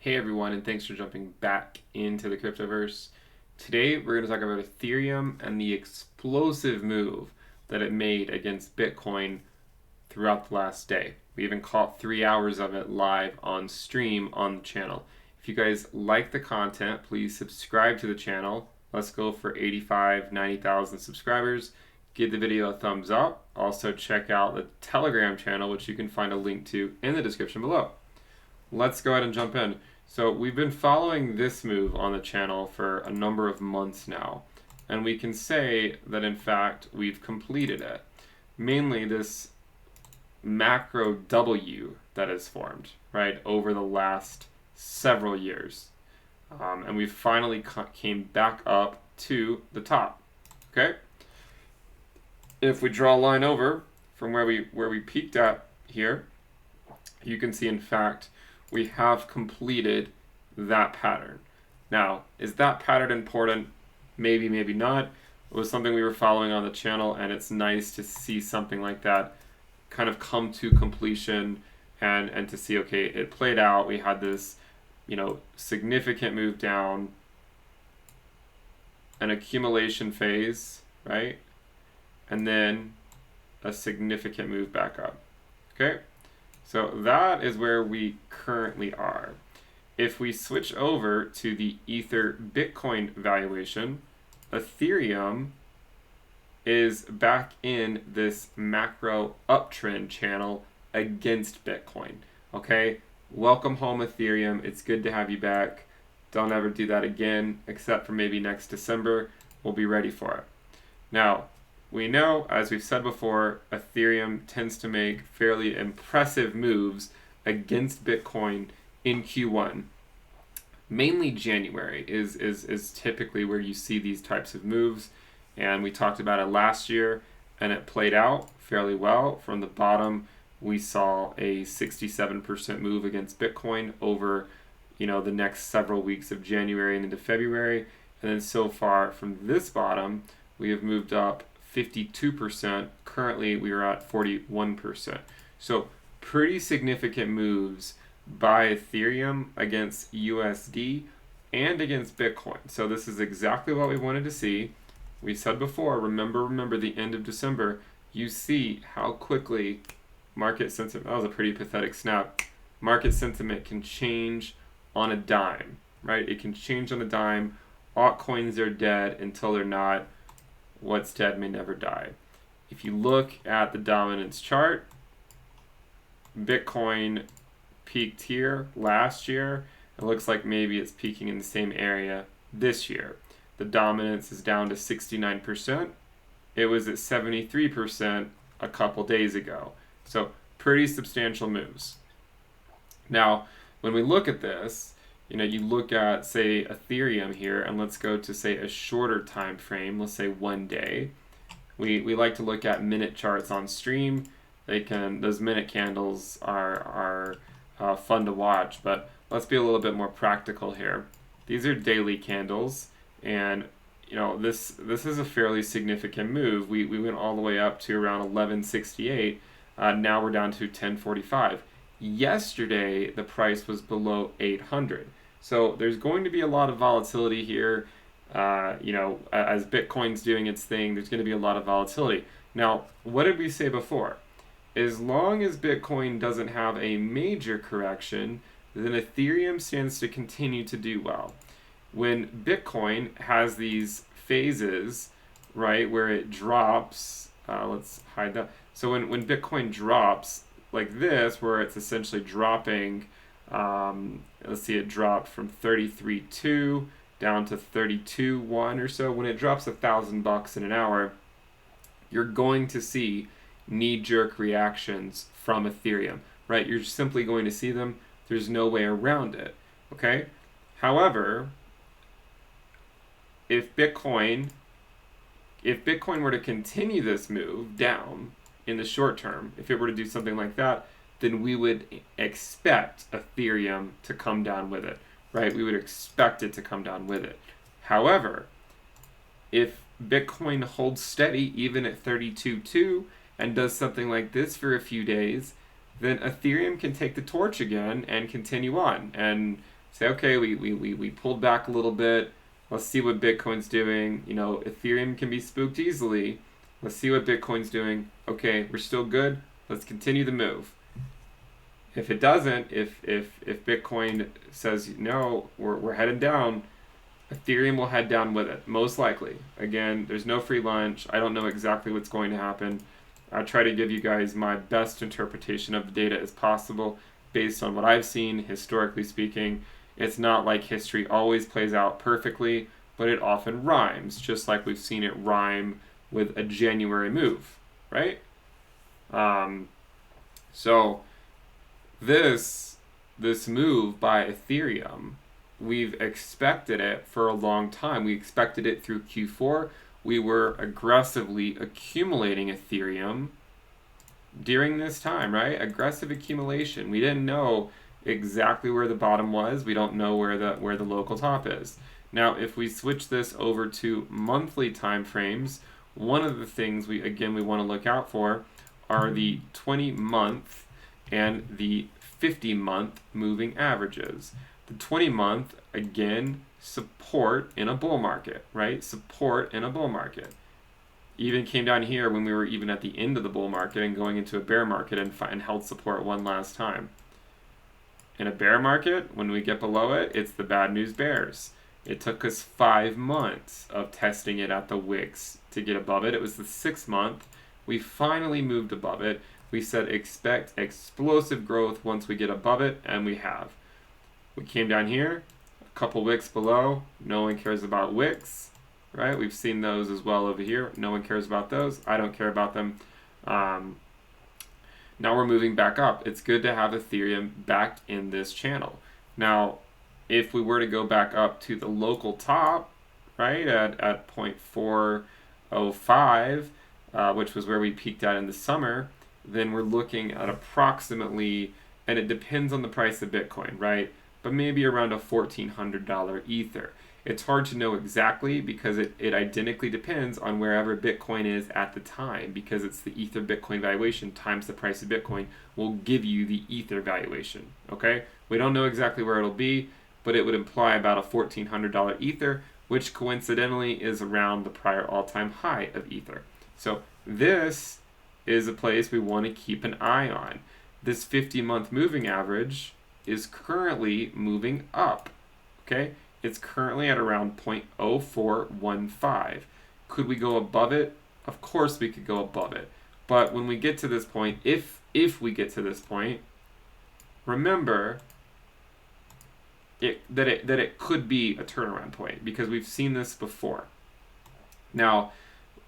Hey everyone, and thanks for jumping back into the cryptoverse. Today we're going to talk about Ethereum and the explosive move that it made against Bitcoin throughout the last day. We even caught 3 hours of it live on stream on the channel. If you guys like the content, please subscribe to the channel. Let's go for 85, 90,000 subscribers. Give the video a thumbs up. Also check out the Telegram channel, which you can find a link to in the description below. Let's go ahead and jump in. So we've been following this move on the channel for a number of months now, and we can say that in fact we've completed it. Mainly this macro W that has formed, right, over the last several years. And we finally came back up to the top, okay? If we draw a line over from where we peaked at here, you can see in fact we have completed that pattern. Now, is that pattern important? Maybe, maybe not. It was something we were following on the channel, and it's nice to see something like that kind of come to completion and to see, okay, it played out. We had this, significant move down, an accumulation phase, right? And then a significant move back up, okay? So that is where we currently are. If we switch over to the Ether Bitcoin valuation, Ethereum is back in this macro uptrend channel against Bitcoin. Okay, welcome home Ethereum. It's good to have you back. Don't ever do that again, except for maybe next December. We'll be ready for it. Now, we know, as we've said before, Ethereum tends to make fairly impressive moves against Bitcoin in Q1. Mainly January is typically where you see these types of moves, and we talked about it last year, and it played out fairly well. From the bottom, we saw a 67% move against Bitcoin over the next several weeks of January and into February, and then so far from this bottom, we have moved up 52%. Currently, we are at 41%. So pretty significant moves by Ethereum against USD and against Bitcoin. So this is exactly what we wanted to see. We said before, remember the end of December, you see how quickly market sentiment, that was a pretty pathetic snap, market sentiment can change on a dime, right? It can change on a dime. Altcoins are dead until they're not. What's dead may never die. If you look at the dominance chart, Bitcoin peaked here last year. It looks like maybe it's peaking in the same area this year. The dominance is down to 69%. It was at 73% a couple days ago. So pretty substantial moves. Now, when we look at this, you look at, say, Ethereum here, and let's go to, say, a shorter time frame, let's say 1 day. We like to look at minute charts on stream. Those minute candles are fun to watch, but let's be a little bit more practical here. These are daily candles, and this is a fairly significant move. We went all the way up to around 1168. Now we're down to 1045. Yesterday, the price was below 800. So there's going to be a lot of volatility here. As Bitcoin's doing its thing, there's going to be a lot of volatility. Now, what did we say before? As long as Bitcoin doesn't have a major correction, then Ethereum stands to continue to do well. When Bitcoin has these phases, right, where it drops, let's hide that. So when Bitcoin drops like this, where it's essentially dropping, let's see, it dropped from 33.2 down to 32.1 or so. When it drops $1,000 in an hour, you're going to see knee-jerk reactions from Ethereum, right? You're simply going to see them. There's no way around it, okay? However, if Bitcoin were to continue this move down in the short term, if it were to do something like that, then we would expect Ethereum to come down with it, right? We would expect it to come down with it. However, if Bitcoin holds steady even at 32.2 and does something like this for a few days, then Ethereum can take the torch again and continue on. And say, okay, we pulled back a little bit. Let's see what Bitcoin's doing. You know, Ethereum can be spooked easily. Let's see what Bitcoin's doing. Okay, we're still good. Let's continue the move. If it doesn't, if Bitcoin says no, we're headed down, Ethereum will head down with it, most likely. Again, there's no free lunch. I don't know exactly what's going to happen. I try to give you guys my best interpretation of the data as possible based on what I've seen, historically speaking. It's not like history always plays out perfectly, but it often rhymes, just like we've seen it rhyme with a January move, right? So this move by Ethereum, we've expected it for a long time. We expected it through Q4. We were aggressively accumulating Ethereum during this time, right? Aggressive accumulation. We didn't know exactly where the bottom was. We don't know where the local top is. Now, if we switch this over to monthly time frames, one of the things we want to look out for are the 20-month and the 50-month moving averages. The 20-month, again, support in a bull market, right? Support in a bull market. Even came down here when we were even at the end of the bull market and going into a bear market and held support one last time. In a bear market, when we get below it, it's the bad news bears. It took us 5 months of testing it at the wicks to get above it. It was the 6th month. We finally moved above it. We said expect explosive growth once we get above it, and we have. We came down here, a couple wicks below. No one cares about wicks, right? We've seen those as well over here. No one cares about those. I don't care about them. Now we're moving back up. It's good to have Ethereum back in this channel. Now, if we were to go back up to the local top, right, at 0.405, which was where we peaked at in the summer, then we're looking at approximately, and it depends on the price of Bitcoin, right, but maybe around a $1,400 Ether. It's hard to know exactly because it identically depends on wherever Bitcoin is at the time, because it's the Ether Bitcoin valuation times the price of Bitcoin will give you the Ether valuation, okay? We don't know exactly where it'll be, but it would imply about a $1,400 Ether, which coincidentally is around the prior all-time high of Ether. So this is a place we want to keep an eye on. This 50-month moving average is currently moving up, okay? It's currently at around 0.0415. Could we go above it? Of course we could go above it. But when we get to this point, if we get to this point, remember that it could be a turnaround point because we've seen this before. Now,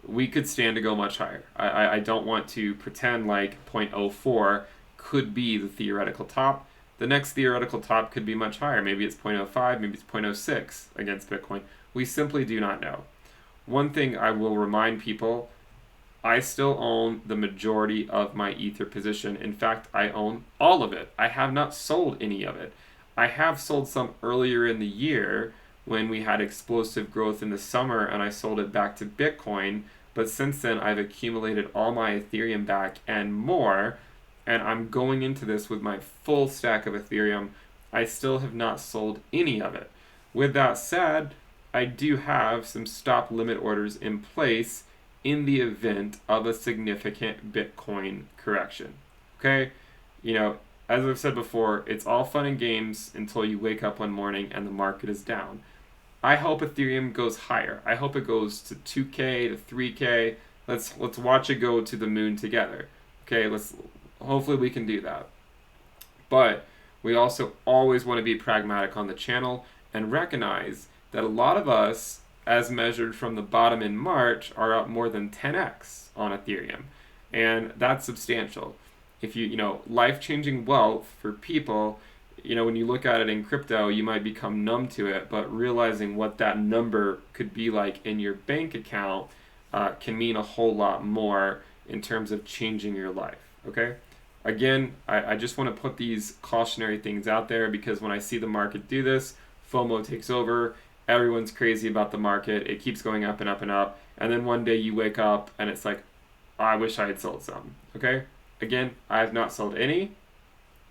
we could stand to go much higher. I don't want to pretend like 0.04 could be the theoretical top. The next theoretical top could be much higher. Maybe it's 0.05, maybe it's 0.06 against Bitcoin. We simply do not know. One thing I will remind people, I still own the majority of my Ether position. In fact, I own all of it. I have not sold any of it. I have sold some earlier in the year when we had explosive growth in the summer and I sold it back to Bitcoin. But since then, I've accumulated all my Ethereum back and more. And I'm going into this with my full stack of Ethereum. I still have not sold any of it. With that said, I do have some stop limit orders in place in the event of a significant Bitcoin correction. Okay? You know, as I've said before, it's all fun and games until you wake up one morning and the market is down. I hope Ethereum goes higher. I hope it goes to 2K, to 3K. Let's watch it go to the moon together. Okay, hopefully we can do that. But we also always want to be pragmatic on the channel and recognize that a lot of us, as measured from the bottom in March, are up more than 10x on Ethereum. And that's substantial. If life-changing wealth for people, when you look at it in crypto, you might become numb to it, but realizing what that number could be like in your bank account can mean a whole lot more in terms of changing your life, okay? Again, I just want to put these cautionary things out there because when I see the market do this, FOMO takes over, everyone's crazy about the market, it keeps going up and up and up, and then one day you wake up and it's like, oh, I wish I had sold some, okay? Again, I have not sold any.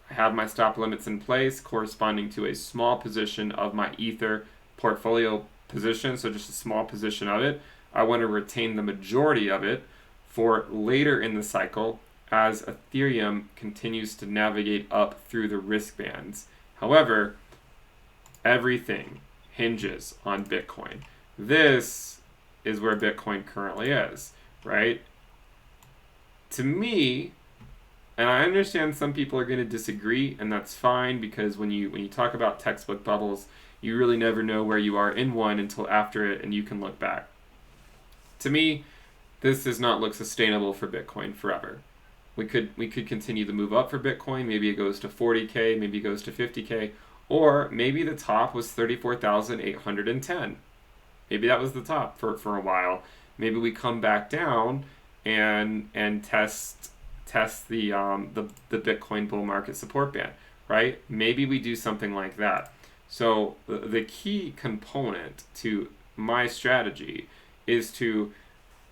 I have my stop limits in place corresponding to a small position of my Ether portfolio position, so just a small position of it. I want to retain the majority of it for later in the cycle as Ethereum continues to navigate up through the risk bands. However, everything hinges on Bitcoin. This is where Bitcoin currently is, right? To me, and I understand some people are going to disagree, and that's fine, because when you talk about textbook bubbles, you really never know where you are in one until after it, and you can look back. To me, this does not look sustainable for Bitcoin forever. We could continue to move up for Bitcoin. Maybe it goes to 40K, maybe it goes to 50K, or maybe the top was 34,810. Maybe that was the top for a while. Maybe we come back down and test the Bitcoin bull market support band, right? Maybe we do something like that. So the key component to my strategy is to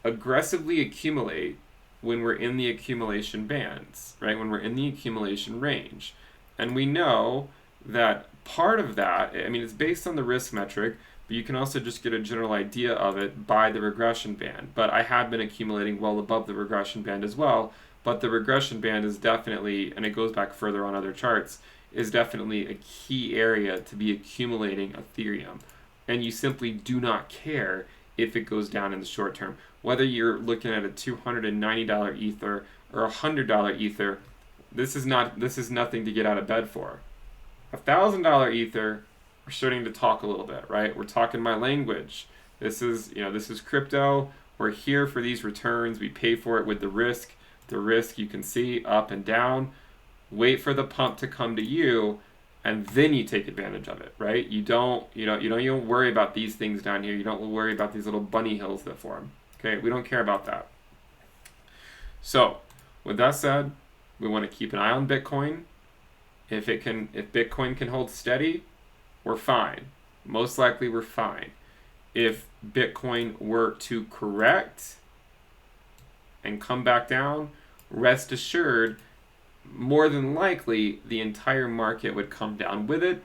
aggressively accumulate when we're in the accumulation bands, right? When we're in the accumulation range. And we know that part of that, I mean, it's based on the risk metric, but you can also just get a general idea of it by the regression band. But I have been accumulating well above the regression band as well, but the regression band is definitely, and it goes back further on other charts, is definitely a key area to be accumulating Ethereum. And you simply do not care if it goes down in the short term. Whether you're looking at a $290 Ether or $100 Ether, this is nothing to get out of bed for. $1,000 Ether, we're starting to talk a little bit, right? We're talking my language. This is crypto. We're here for these returns. We pay for it with the risk. The risk you can see up and down. Wait for the pump to come to you, and then you take advantage of it, right? You don't worry about these things down here. You don't worry about these little bunny hills that form. Okay, we don't care about that. So, with that said, we want to keep an eye on Bitcoin. If Bitcoin can hold steady, we're fine. Most likely we're fine. If Bitcoin were to correct and come back down, rest assured, more than likely the entire market would come down with it,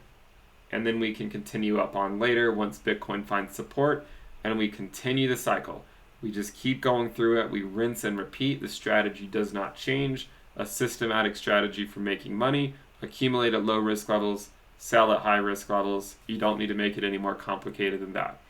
and then we can continue up on later once Bitcoin finds support, and we continue the cycle. We just keep going through it. We rinse and repeat. The strategy does not change. A systematic strategy for making money. Accumulate at low risk levels, sell at high risk levels. You don't need to make it any more complicated than that.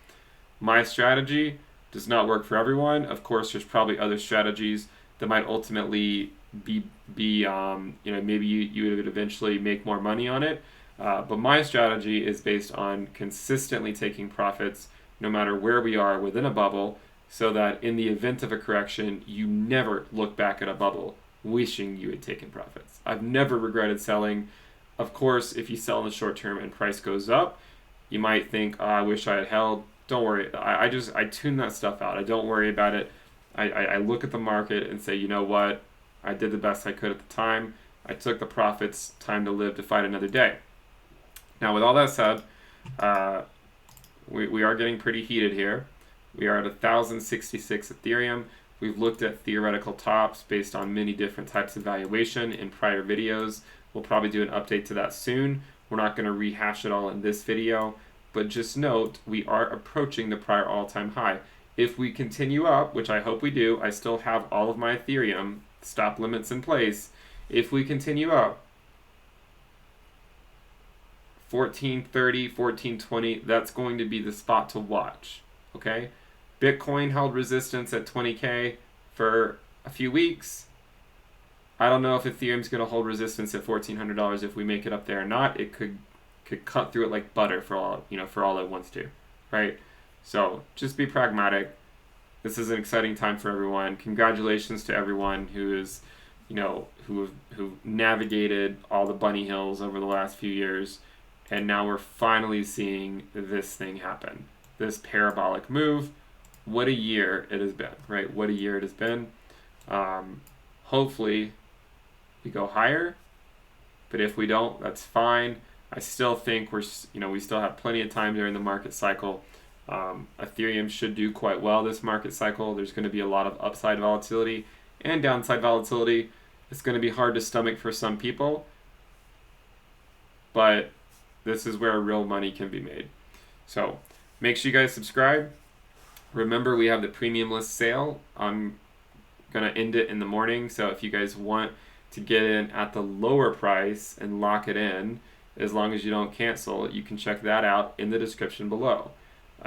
My strategy does not work for everyone. Of course, there's probably other strategies that might ultimately be maybe you would eventually make more money on it. But my strategy is based on consistently taking profits no matter where we are within a bubble, so that in the event of a correction, you never look back at a bubble wishing you had taken profits. I've never regretted selling. Of course, if you sell in the short term and price goes up, you might think, I wish I had held. Don't worry. I tune that stuff out. I don't worry about it. I look at the market and say, you know what? I did the best I could at the time. I took the profits. Time to live to fight another day. Now, with all that said, we are getting pretty heated here. We are at 1,066 Ethereum. We've looked at theoretical tops based on many different types of valuation in prior videos. We'll probably do an update to that soon. We're not going to rehash it all in this video, but just note we are approaching the prior all-time high. If we continue up, which I hope we do, I still have all of my Ethereum stop limits in place. If we continue up, 1430, 1420, that's going to be the spot to watch, okay? Bitcoin held resistance at 20K for a few weeks. I don't know if Ethereum's going to hold resistance at $1,400 if we make it up there or not. It could cut through it like butter for all it wants to, right? So just be pragmatic. This is an exciting time for everyone. Congratulations to everyone who navigated all the bunny hills over the last few years, and now we're finally seeing this thing happen. This parabolic move. What a year it has been, right? What a year it has been. Hopefully we go higher, but if we don't, that's fine. I still think we still have plenty of time during the market cycle. Ethereum should do quite well this market cycle. There's going to be a lot of upside volatility and downside volatility. It's going to be hard to stomach for some people. but this is where real money can be made. So make sure you guys subscribe. Remember, we have the premium list sale. I'm going to end it in the morning. So if you guys want to get in at the lower price and lock it in, as long as you don't cancel, you can check that out in the description below.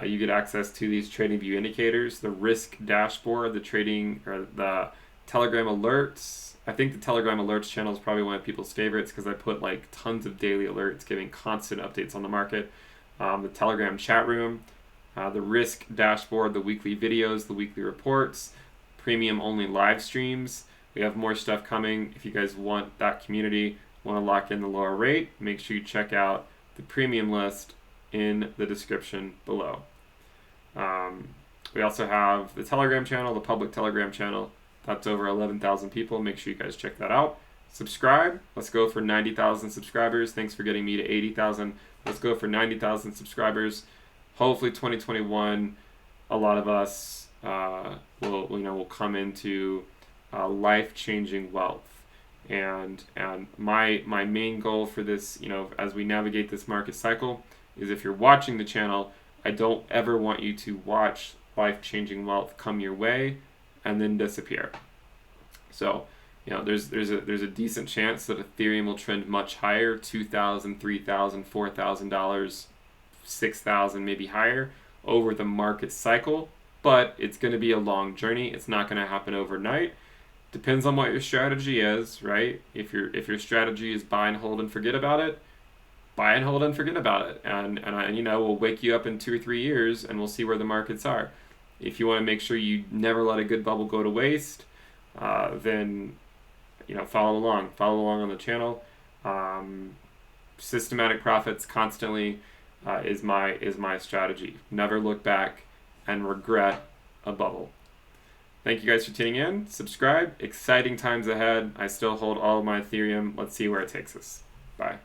You get access to these trading view indicators, the risk dashboard, the trading or the Telegram alerts. I think the Telegram alerts channel is probably one of people's favorites because I put like tons of daily alerts giving constant updates on the market. The Telegram chat room, the risk dashboard, the weekly videos, the weekly reports, premium only live streams. We have more stuff coming. If you guys want that community, want to lock in the lower rate, make sure you check out the premium list in the description below. We also have the Telegram channel, the public Telegram channel. That's over 11,000 people. Make sure you guys check that out. Subscribe. Let's go for 90,000 subscribers. Thanks for getting me to 80,000. Let's go for 90,000 subscribers. Hopefully 2021, a lot of us will come into life-changing wealth. And my main goal for this, as we navigate this market cycle, is if you're watching the channel, I don't ever want you to watch life-changing wealth come your way and then disappear. So, there's a decent chance that Ethereum will trend much higher, $2,000, $3,000, $4,000, $6,000, maybe higher over the market cycle. But it's going to be a long journey. It's not going to happen overnight. Depends on what your strategy is, right? If your strategy is buy and hold and forget about it, buy and hold and forget about it. And we'll wake you up in 2 or 3 years and we'll see where the markets are. If you want to make sure you never let a good bubble go to waste, then follow along on the channel. Systematic profits constantly is my strategy. Never look back and regret a bubble. Thank you guys for tuning in. Subscribe. Exciting times ahead. I still hold all of my Ethereum. Let's see where it takes us. Bye.